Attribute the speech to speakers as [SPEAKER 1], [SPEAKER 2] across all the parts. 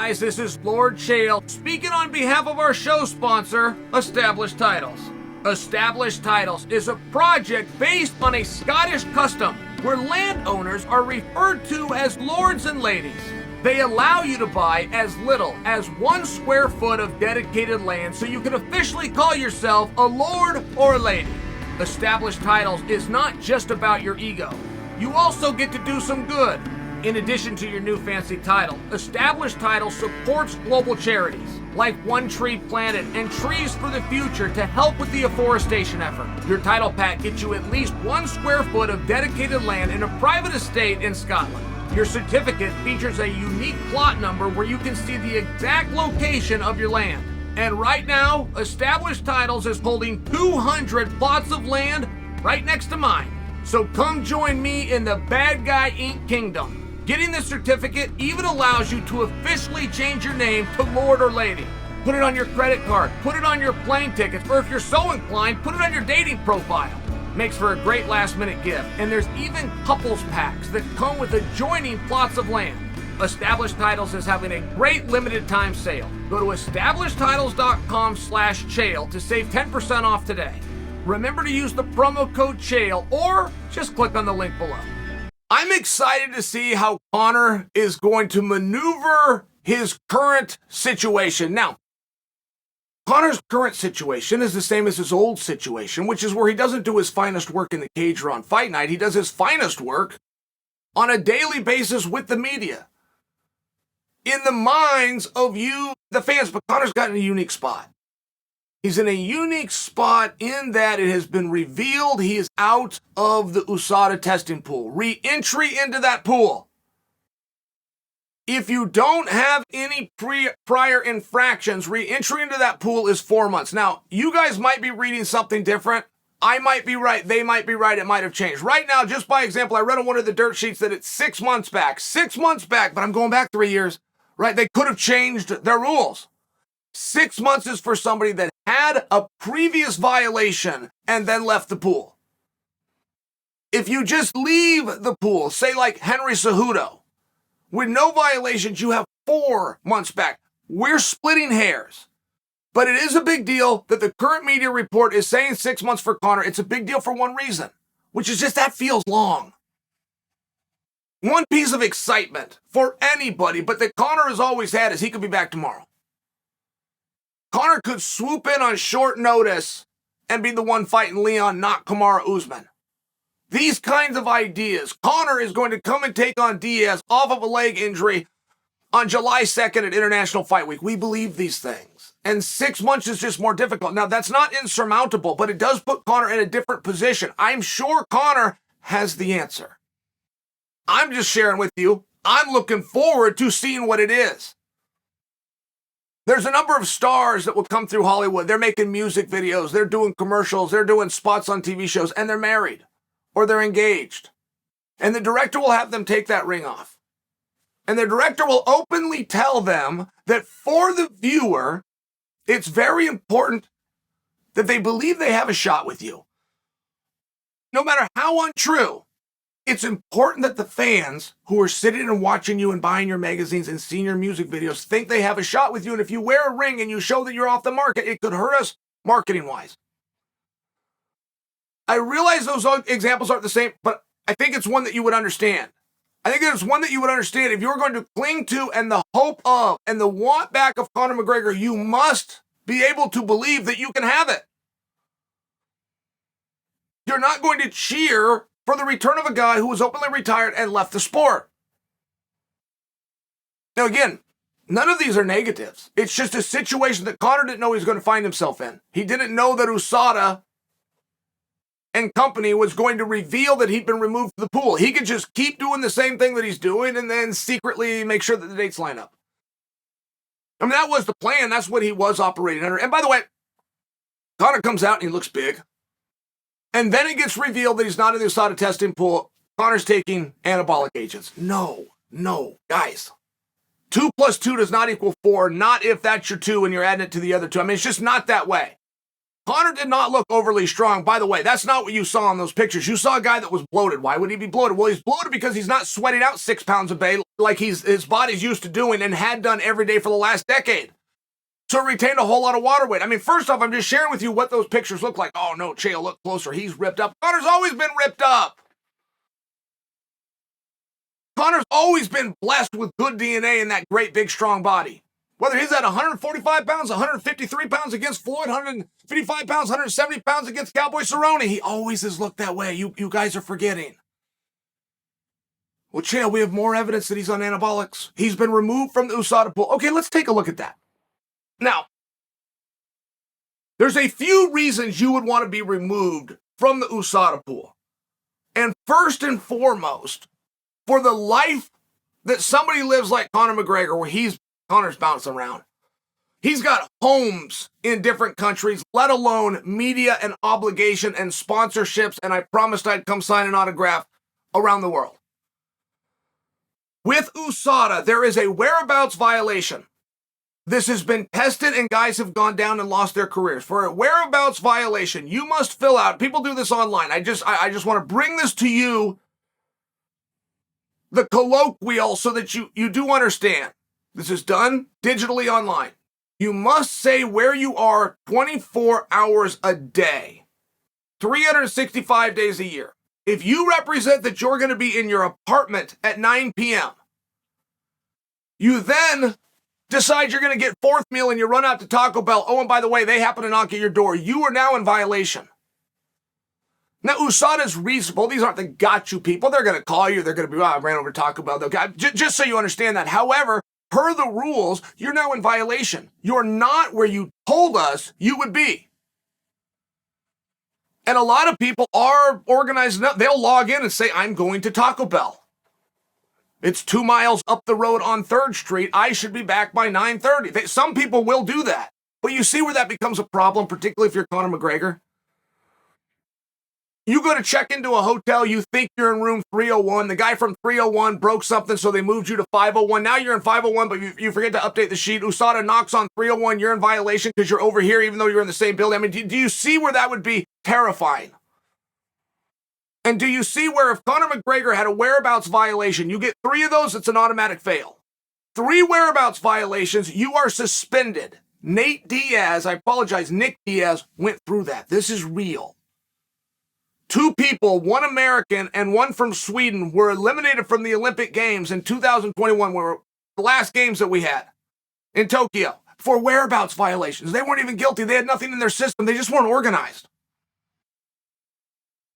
[SPEAKER 1] guys, this is Lord Chael speaking on behalf of our show sponsor, Established Titles. Established Titles is a project based on a Scottish custom where landowners are referred to as lords and ladies. They allow you to buy as little as 1 square foot of dedicated land so you can officially call yourself a lord or a lady. Established Titles is not just about your ego. You also get to do some good. In addition to your new fancy title, Established Titles supports global charities like One Tree Planet and Trees for the Future to help with the afforestation effort. Your title pack gets you at least 1 square foot of dedicated land in a private estate in Scotland. Your certificate features a unique plot number where you can see the exact location of your land. And right now, Established Titles is holding 200 plots of land right next to mine. So come join me in the Bad Guy Inc. Kingdom. Getting this certificate even allows you to officially change your name to Lord or Lady. Put it on your credit card, put it on your plane tickets, or if you're so inclined, put it on your dating profile. Makes for a great last-minute gift, and there's even couples packs that come with adjoining plots of land. Established Titles is having a great limited-time sale. Go to establishedtitles.com/Chael to save 10% off today. Remember to use the promo code Chael, or just click on the link below. I'm excited to see how Conor is going to maneuver his current situation. Now, Conor's current situation is the same as his old situation, which is where he doesn't do his finest work in the cage or on fight night. He does his finest work on a daily basis with the media. In the minds of you, the fans, but Conor's got in a unique spot. He's in a unique spot in that it has been revealed he is out of the USADA testing pool. Re-entry into that pool. If you don't have any prior infractions, re-entry into that pool is 4 months. Now, you guys might be reading something different. I might be right. They might be right. It might have changed. Right now, just by example, I read on one of the dirt sheets that it's 6 months back. 6 months back, but I'm going back 3 years. Right? They could have changed their rules. 6 months is for somebody that had a previous violation and then left the pool. If you just leave the pool, say like Henry Cejudo, with no violations, you have 4 months back. We're splitting hairs. But it is a big deal that the current media report is saying 6 months for Conor. It's a big deal for one reason, which is just that feels long. One piece of excitement for anybody, but that Conor has always had is he could be back tomorrow. Conor could swoop in on short notice and be the one fighting Leon, not Kamaru Usman. These kinds of ideas. Conor is going to come and take on Diaz off of a leg injury on July 2nd at International Fight Week. We believe these things. And 6 months is just more difficult. Now, that's not insurmountable, but it does put Conor in a different position. I'm sure Conor has the answer. I'm just sharing with you. I'm looking forward to seeing what it is. There's a number of stars that will come through Hollywood. They're making music videos. They're doing commercials. They're doing spots on TV shows. And they're married. Or they're engaged. And the director will have them take that ring off. And the director will openly tell them that for the viewer, it's very important that they believe they have a shot with you. No matter how untrue, it's important that the fans who are sitting and watching you and buying your magazines and seeing your music videos think they have a shot with you. And if you wear a ring and you show that you're off the market, it could hurt us marketing-wise. I realize those examples aren't the same, but I think it's one that you would understand. I think it's one that you would understand. If you're going to cling to and the hope of and the want back of Conor McGregor, you must be able to believe that you can have it. You're not going to cheer for the return of a guy who was openly retired and left the sport. Now again, none of these are negatives. It's just a situation that Conor didn't know he was going to find himself in. He didn't know that USADA and company was going to reveal that he'd been removed from the pool. He could just keep doing the same thing that he's doing and then secretly make sure that the dates line up. I mean, that was the plan. That's what he was operating under. And by the way, Conor comes out and he looks big. And then it gets revealed that he's not in the USADA testing pool. Conor's taking anabolic agents. No, guys. 2 + 2 does not equal 4. Not if that's your 2 and you're adding it to the other 2. I mean, it's just not that way. Conor did not look overly strong. By the way, that's not what you saw in those pictures. You saw a guy that was bloated. Why would he be bloated? Well, he's bloated because he's not sweating out 6 pounds a day like his body's used to doing and had done every day for the last decade. So it retained a whole lot of water weight. I mean, first off, I'm just sharing with you what those pictures look like. Oh, no, Chael, look closer. He's ripped up. Conor's always been ripped up. Conor's always been blessed with good DNA in that great, big, strong body. Whether he's at 145 pounds, 153 pounds against Floyd, 155 pounds, 170 pounds against Cowboy Cerrone, he always has looked that way. You guys are forgetting. Well, Chael, we have more evidence that he's on anabolics. He's been removed from the USADA pool. Okay, let's take a look at that. Now, there's a few reasons you would want to be removed from the USADA pool. And first and foremost, for the life that somebody lives like Conor McGregor, where Conor's bouncing around. He's got homes in different countries, let alone media and obligation and sponsorships, and I promised I'd come sign an autograph around the world. With USADA, there is a whereabouts violation. This has been tested and guys have gone down and lost their careers. For a whereabouts violation, you must fill out, people do this online, I just want to bring this to you, the colloquial, so that you do understand. This is done digitally online. You must say where you are 24 hours a day, 365 days a year. If you represent that you're going to be in your apartment at 9 p.m., you then decide you're going to get fourth meal and you run out to Taco Bell. Oh, and by the way, they happen to knock at your door. You are now in violation. Now, USADA is reasonable. These aren't the got you people. They're going to call you. They're going to be, I ran over to Taco Bell. Just so you understand that. However, per the rules, you're now in violation. You're not where you told us you would be. And a lot of people are organized enough. They'll log in and say, I'm going to Taco Bell. It's 2 miles up the road on 3rd Street. I should be back by 9:30. Some people will do that. But you see where that becomes a problem, particularly if you're Conor McGregor? You go to check into a hotel, you think you're in room 301. The guy from 301 broke something, so they moved you to 501. Now you're in 501, but you forget to update the sheet. USADA knocks on 301. You're in violation because you're over here, even though you're in the same building. I mean, do you see where that would be terrifying? And do you see where if Conor McGregor had a whereabouts violation, you get 3 of those, it's an automatic fail. 3 whereabouts violations, you are suspended. Nick Diaz went through that. This is real. 2 people, 1 American and 1 from Sweden, were eliminated from the Olympic Games in 2021, were the last games that we had in Tokyo, for whereabouts violations. They weren't even guilty. They had nothing in their system. They just weren't organized.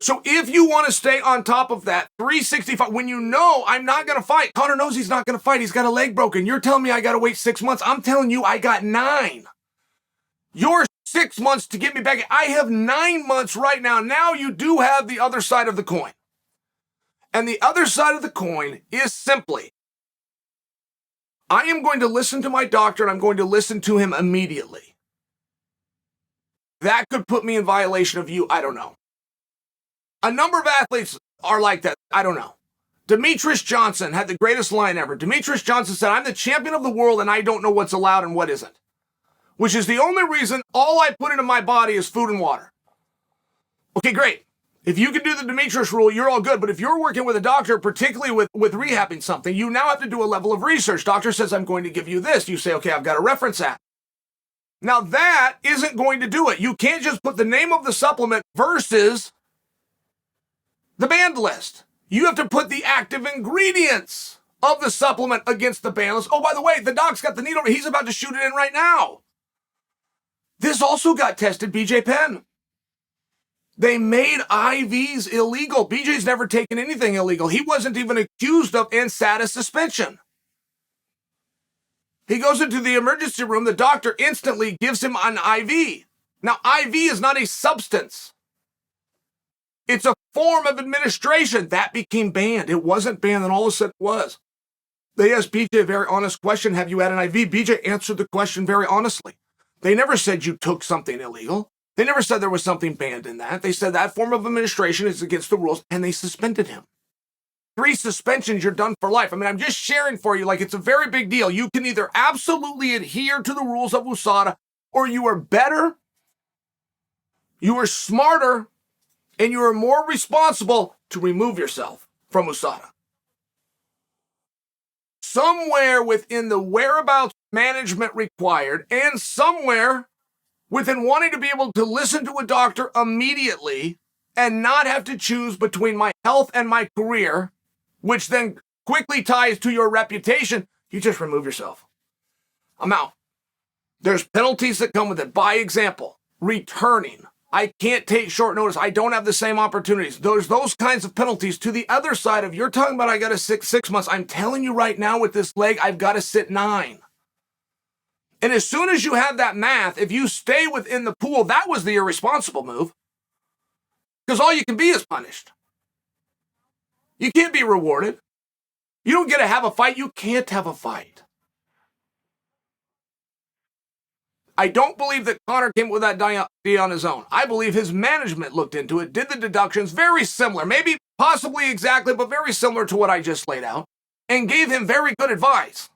[SPEAKER 1] So if you want to stay on top of that, 365, when you know I'm not going to fight, Conor knows he's not going to fight. He's got a leg broken. You're telling me I got to wait 6 months. I'm telling you I got 9. You're 6 months to get me back. I have 9 months right now. Now you do have the other side of the coin. And the other side of the coin is simply, I am going to listen to my doctor and I'm going to listen to him immediately. That could put me in violation of you. I don't know. A number of athletes are like that. I don't know. Demetrius Johnson had the greatest line ever. Demetrius Johnson said, I'm the champion of the world and I don't know what's allowed and what isn't. Which is the only reason all I put into my body is food and water. Okay, great. If you can do the Demetrius rule, you're all good. But if you're working with a doctor, particularly with rehabbing something, you now have to do a level of research. Doctor says, I'm going to give you this. You say, okay, I've got to reference that. Now that isn't going to do it. You can't just put the name of the supplement versus the banned list. You have to put the active ingredients of the supplement against the banned list. Oh, by the way, the doc's got the needle. He's about to shoot it in right now. This also got tested, BJ Penn. They made IVs illegal. BJ's never taken anything illegal. He wasn't even accused of and sat a suspension. He goes into the emergency room. The doctor instantly gives him an IV. Now, IV is not a substance. It's a form of administration. That became banned. It wasn't banned, and all of a sudden it was. They asked BJ a very honest question. Have you had an IV? BJ answered the question very honestly. They never said you took something illegal. They never said there was something banned in that. They said that form of administration is against the rules, and they suspended him. 3 suspensions, you're done for life. I mean, I'm just sharing for you like it's a very big deal. You can either absolutely adhere to the rules of USADA, or you are better You were smarter and you were more responsible to remove yourself from USADA. Somewhere within the whereabouts management required and somewhere within wanting to be able to listen to a doctor immediately and not have to choose between my health and my career, which then quickly ties to your reputation, you just remove yourself. I'm out. There's penalties that come with it. By example, returning. I can't take short notice. I don't have the same opportunities. There's those kinds of penalties. To the other side of, you're talking about I got to sit 6 months. I'm telling you right now with this leg, I've got to sit 9. And as soon as you have that math, if you stay within the pool, that was the irresponsible move. Because all you can be is punished. You can't be rewarded. You don't get to have a fight. You can't have a fight. I don't believe that Conor came up with that idea on his own. I believe his management looked into it, did the deductions, very similar, maybe possibly exactly, but very similar to what I just laid out, and gave him very good advice,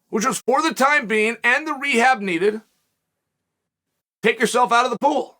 [SPEAKER 1] which was for the time being and the rehab needed, take yourself out of the pool.